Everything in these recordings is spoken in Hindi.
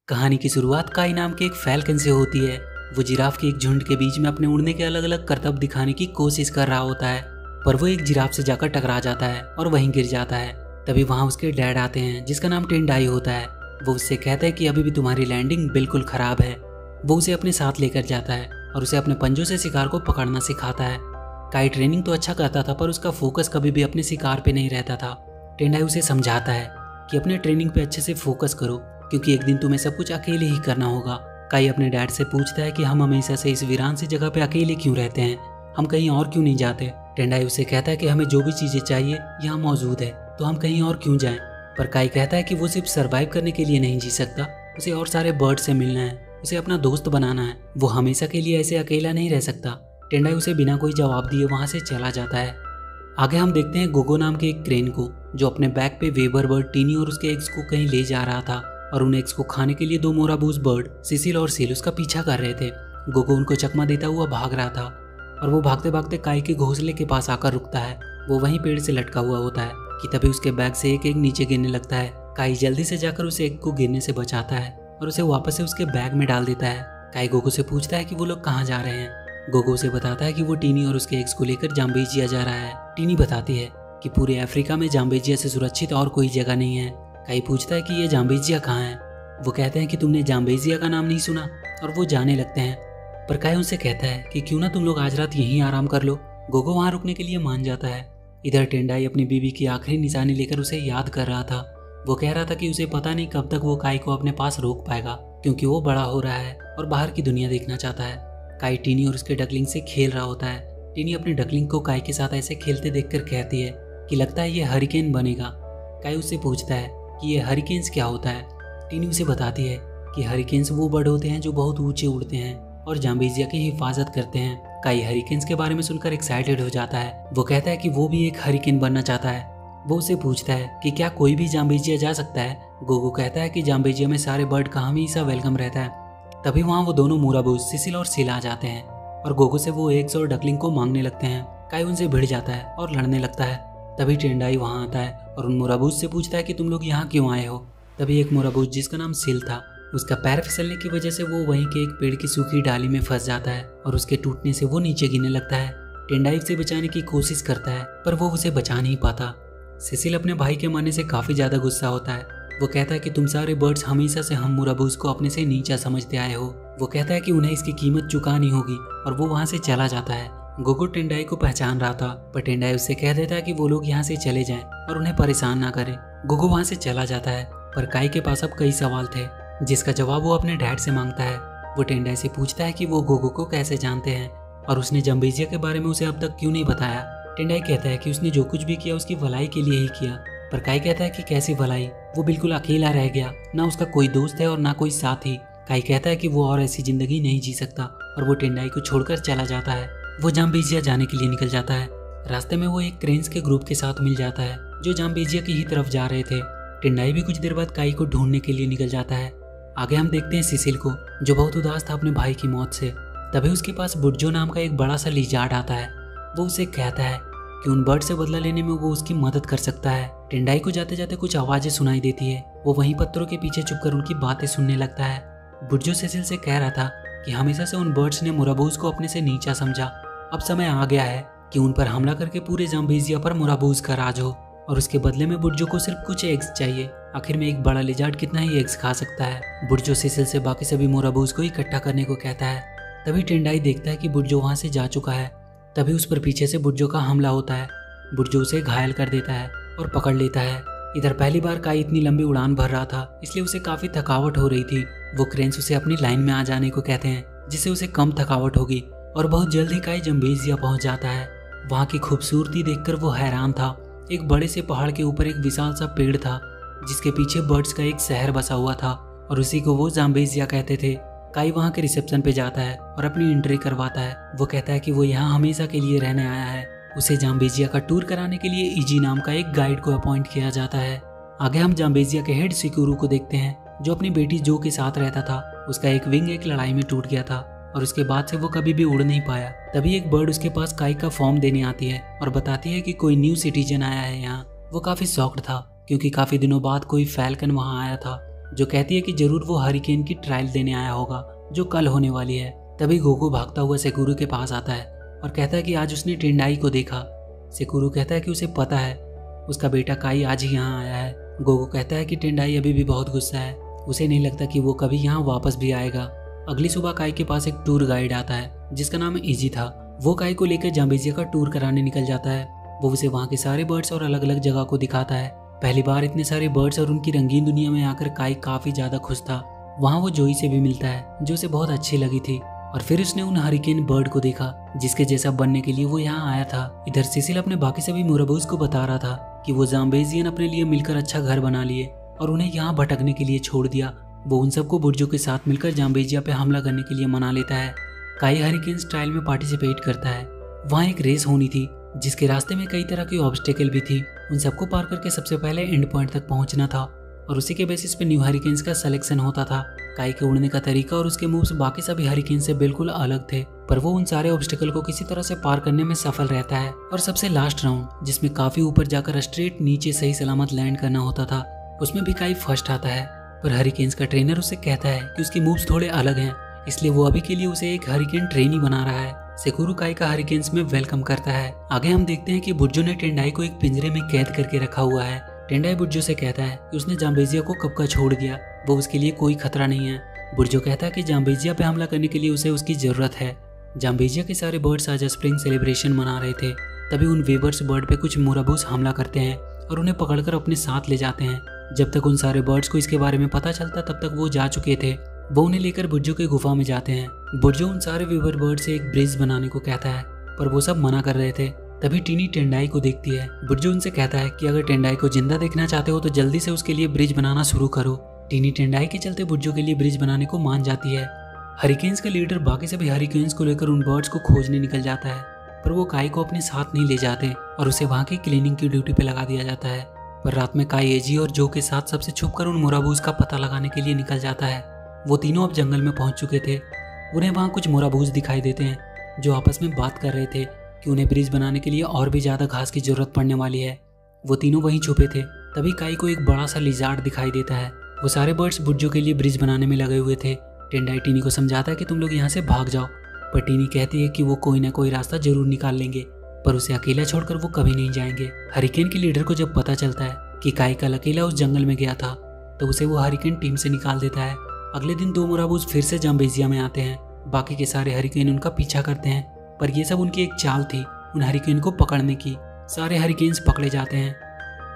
कहानी की शुरुआत काई नाम के एक फैल्कन से होती है। वो जिराफ के एक झुंड के बीच में अपने उड़ने के अलग अलग करतब दिखाने की कोशिश कर रहा होता है, पर वो एक जिराफ से जाकर टकरा जाता है और वहीं गिर जाता है। तभी वहाँ उसके डैड आते हैं जिसका नाम टेंडाई होता है। वो उससे कहता है कि अभी भी तुम्हारी लैंडिंग बिल्कुल खराब है। वो उसे अपने साथ लेकर जाता है और उसे अपने पंजों से शिकार को पकड़ना सिखाता है। काई ट्रेनिंग तो अच्छा करता था, पर उसका फोकस कभी भी अपने शिकार पे नहीं रहता था। टेंडाई उसे समझाता है कि अपने ट्रेनिंग पे अच्छे से फोकस करो, क्योंकि एक दिन तुम्हें सब कुछ अकेले ही करना होगा। काई अपने डैड से पूछता है कि हम हमेशा से इस वीरान सी जगह पे अकेले क्यों रहते हैं, हम कहीं और क्यों नहीं जाते। टेंडाई उसे कहता है कि हमें जो भी चीजें चाहिए यहाँ मौजूद है, तो हम कहीं और क्यों जाएं। पर काई कहता है कि वो सिर्फ सर्वाइव करने के लिए नहीं जी सकता, उसे और सारे बर्ड से मिलना है, उसे अपना दोस्त बनाना है। वो हमेशा के लिए ऐसे अकेला नहीं रह सकता। टेंडाई उसे बिना कोई जवाब दिए वहां से चला जाता है। आगे हम देखते हैं गोगो नाम के एक क्रेन को, जो अपने बैग पे वेबर बर्ड, टीनी और उसके एग्स को कहीं ले जा रहा था, और उन एग्स को खाने के लिए दो मोराबूज बर्ड सिसिल और सील उसका पीछा कर रहे थे। गोगो उनको चकमा देता हुआ भाग रहा था, और वो भागते भागते काई के घोंसले के पास आकर रुकता है। वो वहीं पेड़ से लटका हुआ होता है कि तभी उसके बैग से एक एग नीचे गिरने लगता है। काई जल्दी से जाकर उस एग को गिरने से बचाता है और उसे वापस से उसके बैग में डाल देता है। काई गोगो से पूछता है कि वो लोग कहाँ जा रहे हैं। गोगो उसे बताता है कि वो टीनी और उसके एग्स को लेकर जाम्बेजिया जा रहा है। टीनी बताती है कि पूरे अफ्रीका में जाम्बेजिया से सुरक्षित और कोई जगह नहीं है। काई पूछता है कि ये जाम्बेजिया कहाँ है। वो कहते हैं कि तुमने जाम्बेजिया का नाम नहीं सुना, और वो जाने लगते हैं। पर काई उनसे कहता है कि क्यों ना तुम लोग आज रात यहीं आराम कर लो। गोगो वहाँ रुकने के लिए मान जाता है। इधर टेंडाई अपनी बीवी की आखिरी निशानी लेकर उसे याद कर रहा था। वो कह रहा था कि उसे पता नहीं कब तक वो काई को अपने पास रोक पाएगा, क्योंकि वो बड़ा हो रहा है और बाहर की दुनिया देखना चाहता है। काई टीनी और उसके डकलिंग से खेल रहा होता है। टीनी अपने डकलिंग को काई के साथ ऐसे खेलते देखकर कहती है कि लगता है ये हरिकेन बनेगा। काई उससे पूछता है कि ये हरिकेन्स क्या होता है। टीनी उसे बताती है कि हरिकेन्स वो बर्ड होते हैं जो बहुत ऊंचे उड़ते हैं और जाम्बेजिया की हिफाजत करते हैं। काई हरिकेन्स के बारे में सुनकर एक्साइटेड हो जाता है। वो कहता है कि वो भी एक हरिकेन बनना चाहता है। वो उसे पूछता है कि क्या कोई भी जाम्बेजिया जा सकता है। गोगो कहता है कि जाम्बेजिया में सारे बर्ड का हमेशा वेलकम रहता है। तभी वहाँ वो दोनों मोराबूज सिसिल और सील आ जाते हैं और गोगो से वो एग्स और डकलिंग को मांगने लगते हैं। काई उनसे भिड़ जाता है और लड़ने लगता है। तभी टेंडाई वहाँ आता है और उन मोराबूज से पूछता है कि तुम लोग यहाँ क्यों आए हो। तभी एक मोराबूज जिसका नाम सील था, उसका पैर फिसलने की वजह से वो वहीं के एक पेड़ की सूखी डाली में फंस जाता है और उसके टूटने से वो नीचे गिरने लगता है। टेंडाई उसे बचाने की कोशिश करता है, पर वो उसे बचा नहीं पाता। सिसिल अपने भाई के मरने से काफी ज्यादा गुस्सा होता है। वो कहता है कि तुम सारे बर्ड्स हमेशा से हम मोराबूज को अपने से नीचा समझते आए हो। वो कहता है कि उन्हें इसकी कीमत चुकानी होगी, और वो वहाँ से चला जाता है। गोगो टेंडाई को पहचान रहा था, पर टेंडाई उससे कह देता है कि वो लोग यहाँ से चले जाएं और उन्हें परेशान ना करें। गोगो वहाँ से चला जाता है, पर काई के पास अब कई सवाल थे जिसका जवाब वो अपने डैड से मांगता है। वो टेंडाई से पूछता है कि वो गोगो को कैसे जानते हैं और उसने जाम्बेजिया के बारे में उसे अब तक क्यों नहीं बताया। टेंडाई कहता है कि उसने जो कुछ भी किया उसकी भलाई के लिए ही किया। पर काई कहता है कि कैसी भलाई, वो बिल्कुल अकेला रह गया, ना उसका कोई दोस्त है और ना कोई साथी। काई कहता है कि वो और ऐसी जिंदगी नहीं जी सकता, और वो टेंडाई को छोड़कर चला जाता है। वो जाम्बेजिया जाने के लिए निकल जाता है। रास्ते में वो एक क्रेन्स के ग्रुप के साथ मिल जाता है जो जाम्बेजिया की ही तरफ जा रहे थे। टेंडाई भी कुछ देर बाद काई को ढूंढने के लिए निकल जाता है। आगे हम देखते हैं सिसिल को, जो बहुत उदास था अपने भाई की मौत से। तभी उसके पास बुर्जो नाम का एक बड़ा सा लिजार्ड आता है। वो उसे कहता है कि उन बर्ड से बदला लेने में वो उसकी मदद कर सकता है। टेंडाई को जाते जाते कुछ आवाजें सुनाई देती है। वो वहीं पत्थरों के पीछे छुपकर उनकी बातें सुनने लगता है। बुर्जो सिसिल से कह रहा था कि हमेशा से उन बर्ड्स ने मोराबूज को अपने से नीचा समझा। अब समय आ गया है कि उन पर हमला करके पूरे जाम्बेजिया पर मोराबूज का राज हो, और उसके बदले में बुर्जो को सिर्फ कुछ एग्स चाहिए। आखिर में एक बड़ा लिजार्ड कितना ही एग्स खा सकता है। बुर्जो सिसिल से बाकी सभी मोराबूज को इकट्ठा करने को कहता है। तभी टेंडाई देखता है कि बुर्जो वहां से जा चुका है। तभी उस पर पीछे से बुर्जो का हमला होता है। बुर्जो उसे घायल कर देता है और पकड़ लेता है। इधर पहली बार काई इतनी लंबी उड़ान भर रहा था, इसलिए उसे काफी थकावट हो रही थी। वो क्रेन्स उसे अपनी लाइन में आ जाने को कहते हैं, जिससे उसे कम थकावट होगी, और बहुत जल्द ही काई जाम्बेजिया पहुंच जाता है। वहाँ की खूबसूरती देखकर वो हैरान था। एक बड़े से पहाड़ के ऊपर एक विशाल सा पेड़ था, जिसके पीछे बर्ड्स का एक शहर बसा हुआ था, और उसी को वो जाम्बेजिया कहते थे। काई वहाँ के रिसेप्शन पे जाता है और अपनी एंट्री करवाता है। वो कहता है कि वो यहाँ हमेशा के लिए रहने आया है। उसे जाम्बेजिया का टूर कराने के लिए इजी नाम का एक गाइड को अपॉइंट किया जाता है। आगे हम जाम्बेजिया के हेड सिक्यूरू को देखते हैं, जो अपनी बेटी जो के साथ रहता था। उसका एक विंग एक लड़ाई में टूट गया था, और उसके बाद से वो कभी भी उड़ नहीं पाया। तभी एक बर्ड उसके पास काई का फॉर्म देने आती है और बताती है कि कोई न्यू सिटीजन आया है यहाँ। वो काफी शॉक्ड था, क्योंकि काफी दिनों बाद कोई फैल्कन वहाँ आया था। जो कहती है कि जरूर वो हरिकेन की ट्रायल देने आया होगा जो कल होने वाली है। तभी गोगो भागता हुआ सेकुरो के पास आता है और कहता है कि आज उसने टेंडाई को देखा। सेकुरो कहता है कि उसे पता है, उसका बेटा काई आज ही यहाँ आया है। गोगो कहता है कि टेंडाई अभी भी बहुत गुस्सा है, उसे नहीं लगता कि वो कभी यहाँ वापस भी आएगा। अगली सुबह काई के पास एक टूर गाइड आता है जिसका नाम इजी था। वो काई को लेकर जाम्बेजिया का टूर कराने निकल जाता है। वो उसे वहाँ के सारे बर्ड्स और अलग अलग जगह को दिखाता है। पहली बार इतने सारे बर्ड्स और उनकी रंगीन दुनिया में आकर काई काफी ज्यादा खुश था। वहाँ वो जोई से भी मिलता है जो उसे बहुत अच्छी लगी थी। और फिर उसने उन हरिकेन बर्ड को देखा जिसके जैसा बनने के लिए वो यहाँ आया था। इधर सिसिल अपने बाकी सभी मुरबूज को बता रहा था कि वो जाम्बेजियन अपने लिए मिलकर अच्छा घर बना लिए और उन्हें यहाँ भटकने के लिए छोड़ दिया। वो उन सबको बुर्जों के साथ मिलकर जाम्बेजिया पे हमला करने के लिए मना लेता है। काई हरिकेन स्टाइल में पार्टिसिपेट करता है। वहाँ एक रेस होनी थी जिसके रास्ते में कई तरह की ऑब्स्टेकल भी थी। उन सबको पार करके सबसे पहले एंड पॉइंट तक पहुंचना था और उसी के बेसिस पे न्यू हरिकेन्स का सिलेक्शन होता था। काई के उड़ने का तरीका और उसके मूव्स बाकी सभी हरिकेन से बिल्कुल अलग थे, पर वो उन सारे ऑब्स्टेकल को किसी तरह से पार करने में सफल रहता है। और सबसे लास्ट राउंड जिसमें काफी ऊपर जाकर स्ट्रेट नीचे सही सलामत लैंड करना होता था, उसमें भी काई फर्स्ट आता है। पर हरिकेन्स का ट्रेनर उसे कहता है कि उसकी मूव्स थोड़े अलग हैं, इसलिए वो अभी के लिए उसे एक हरिकेन ट्रेनी बना रहा है। सेकुरो काई का हरिकेन्स में वेलकम करता है। आगे हम देखते हैं कि बुर्जो ने टेंडाई को एक पिंजरे में कैद करके रखा हुआ है। टेंडाई बुर्जो से कहता है कि उसने जाम्बेजिया को कब का छोड़ दिया, वो उसके लिए कोई खतरा नहीं है। बुर्जो कहता है कि जाम्बेजिया पे हमला करने के लिए उसे उसकी जरूरत है। जाम्बेजिया के सारे बर्ड्स आज स्प्रिंग सेलिब्रेशन मना रहे थे। तभी उन वेवर्स बर्ड पे कुछ मुराबूस हमला करते हैं और उन्हें पकड़कर अपने साथ ले जाते हैं। जब तक उन सारे बर्ड्स को इसके बारे में पता चलता तब तक वो जा चुके थे। वो उन्हें लेकर बुर्जो की गुफा में जाते हैं। बुर्जो उन सारे वीवर बर्ड से एक ब्रिज बनाने को कहता है, पर वो सब मना कर रहे थे। तभी टीनी टेंडाई को देखती है। बुर्जो उनसे कहता है कि अगर टेंडाई को जिंदा देखना चाहते हो तो जल्दी से उसके लिए ब्रिज बनाना शुरू करो। टीनी टेंडाई के चलते बुर्जो के लिए ब्रिज बनाने को मान जाती है। हरिकेन्स का लीडर बाकी सभी हरिकेन्स को लेकर उन बर्ड्स को खोजने निकल जाता है, पर वो काई को अपने साथ नहीं ले जाते और उसे वहाँ की क्लीनिंग की ड्यूटी पे लगा दिया जाता है। पर रात में काई एजी और जो के साथ सबसे छुपकर उन मुराबूज का पता लगाने के लिए निकल जाता है। वो तीनों अब जंगल में पहुंच चुके थे। उन्हें वहाँ कुछ मुराबूज दिखाई देते हैं जो आपस में बात कर रहे थे कि उन्हें ब्रिज बनाने के लिए और भी ज़्यादा घास की जरूरत पड़ने वाली है। वो तीनों वहीं छुपे थे। तभी काई को एक बड़ा सा लिजार्ड दिखाई देता है। वो सारे बर्ड्स बुर्जो के लिए ब्रिज बनाने में लगे हुए थे। टेंडाई टीनी को समझाता है कि तुम लोग यहाँ से भाग जाओ, पर टीनी कहती है कि वो कोई ना कोई रास्ता जरूर निकाल लेंगे, पर उसे अकेला छोड़कर वो कभी नहीं जाएंगे। हरिकेन के लीडर को जब पता चलता है कि काई कल अकेला उस जंगल में गया था तो उसे वो हरिकेन टीम से निकाल देता है। अगले दिन दो मुराबूज फिर से जाम्बेजिया में आते हैं। बाकी के सारे हरिकेन उनका पीछा करते हैं, पर ये सब उनकी एक चाल थी उन हरिकेन को पकड़ने की। सारे हरिकेन्स पकड़े जाते हैं।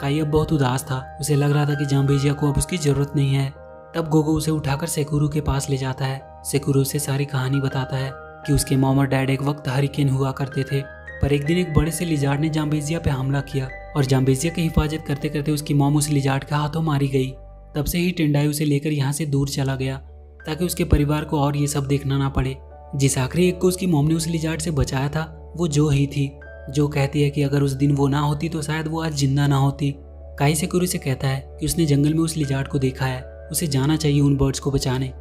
काई अब बहुत उदास था। उसे लग रहा था कि जाम्बेजिया को अब उसकी जरूरत नहीं है। तब गोगो उसे उठाकर सेकुरो के पास ले जाता है। सेकुरो उसे सारी कहानी बताता है कि उसके मॉम और डैड एक वक्त हरिकेन हुआ करते थे, पर एक दिन एक बड़े से लिजार्ड ने जाम्बेजिया पे हमला किया और जाम्बेजिया की हिफाजत करते करते उसकी मॉम उस लिजार्ड के हाथों मारी गई। तब से ही टेंडाई उसे लेकर यहाँ से दूर चला गया ताकि उसके परिवार को और ये सब देखना ना पड़े। जिस आखिरी एक को उसकी मॉम ने उस लिजार्ड से बचाया था वो जो ही थी, जो कहती है कि अगर उस दिन वो ना होती तो शायद वो आज जिंदा ना होती। काई सेकुरो से कहता है कि उसने जंगल में उस लिजार्ड को देखा है, उसे जाना चाहिए उन बर्ड्स को बचाने।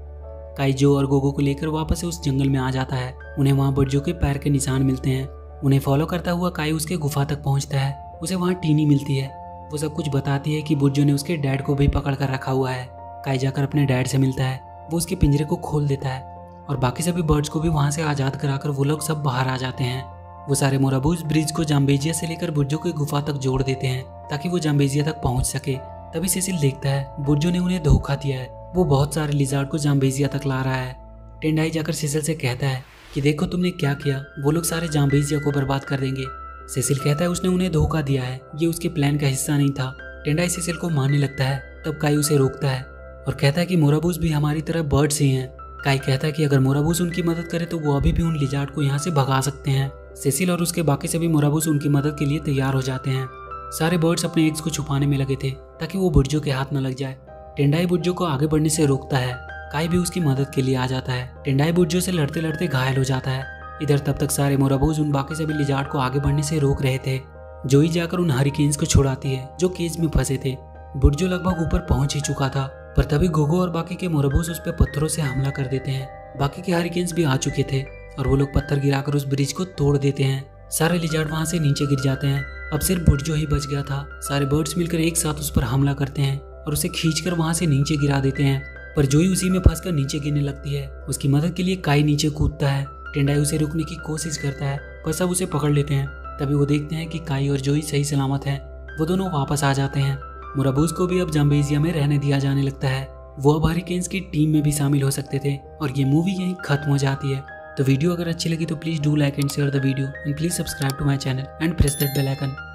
काई जो और गोगो को लेकर वापस से उस जंगल में आ जाता है। उन्हें वहाँ बर्ड्सों के पैर के निशान मिलते हैं। उन्हें फॉलो करता हुआ काई उसके गुफा तक पहुँचता है। उसे वहाँ टीनी मिलती है। वो सब कुछ बताती है कि बुर्जो ने उसके डैड को भी पकड़ कर रखा हुआ है। काई जाकर अपने डैड से मिलता है। वो उसके पिंजरे को खोल देता है और बाकी सभी बर्ड्स को भी वहाँ से आज़ाद कराकर वो लोग सब बाहर आ जाते हैं। वो सारे मुराबूज ब्रिज को जाम्बेजिया से लेकर बुर्जो की गुफा तक जोड़ देते हैं ताकि वो जाम्बेजिया तक पहुँच सके। तभी सिसिल देखता है बुर्जो ने उन्हें धोखा दिया है। वो बहुत सारे लिजार्ड को जाम्बेजिया तक ला रहा है। टेंडाई जाकर सिसिल से कहता है कि देखो तुमने क्या किया, वो लोग सारे जाम्बेजिया को बर्बाद कर देंगे। सिसिल कहता है उसने उन्हें धोखा दिया है, ये उसके प्लान का हिस्सा नहीं था। टेंडाई सिसिल को मारने लगता है। तब काई उसे रोकता है और कहता है कि मुराबूज भी हमारी तरह बर्ड्स ही हैं। काई कहता है कि अगर मुराबूज उनकी मदद करे तो वो अभी भी उन लिजार्ड को यहाँ से भगा सकते हैं। सिसिल और उसके बाकी सभी मुराबूज उनकी मदद के लिए तैयार हो जाते हैं। सारे बर्ड्स अपने एग्स को छुपाने में लगे थे ताकि वो बुर्जो के हाथ न लग जाए। टेंडाई बुर्जो को आगे बढ़ने से रोकता है। काई भी उसकी मदद के लिए आ जाता है। टेंडाई बुर्जो से लड़ते लड़ते घायल हो जाता है। इधर तब तक सारे मुराबूज उन बाकी सभी लिजार्ड को आगे बढ़ने से रोक रहे थे। जोई जाकर उन हरिकेन्स को छुड़ाती है जो केज में फंसे थे। बुर्जो लगभग ऊपर पहुंच ही चुका था, पर तभी गोगो और बाकी के मुराबूज उस पर पत्थरों से हमला कर देते हैं। बाकी के हरिकेन्स भी आ चुके थे और वो लोग पत्थर गिराकर उस ब्रिज को तोड़ देते हैं। सारे लिजार्ड वहां से नीचे गिर जाते हैं। अब सिर्फ बुर्जो ही बच गया था। सारे बर्ड्स मिलकर एक साथ उस पर हमला करते हैं और उसे खींचकर वहाँ से नीचे गिरा देते हैं। पर जोई उसी में फंसकर नीचे गिरने लगती है। उसकी मदद के लिए काई नीचे कूदता है। टेंडाई उसे रोकने की कोशिश करता है पर सब उसे पकड़ लेते हैं। तभी वो देखते हैं कि काई और जोई सही सलामत हैं। वो दोनों वापस आ जाते हैं। मुराबूज को भी अब जाम्बेजिया में रहने दिया जाने लगता है। वो अब हरिकेन्स की टीम में भी शामिल हो सकते थे और ये मूवी यहीं खत्म हो जाती है। तो वीडियो अगर अच्छी लगी तो please do like and share the video and please subscribe to my channel and press that bell icon.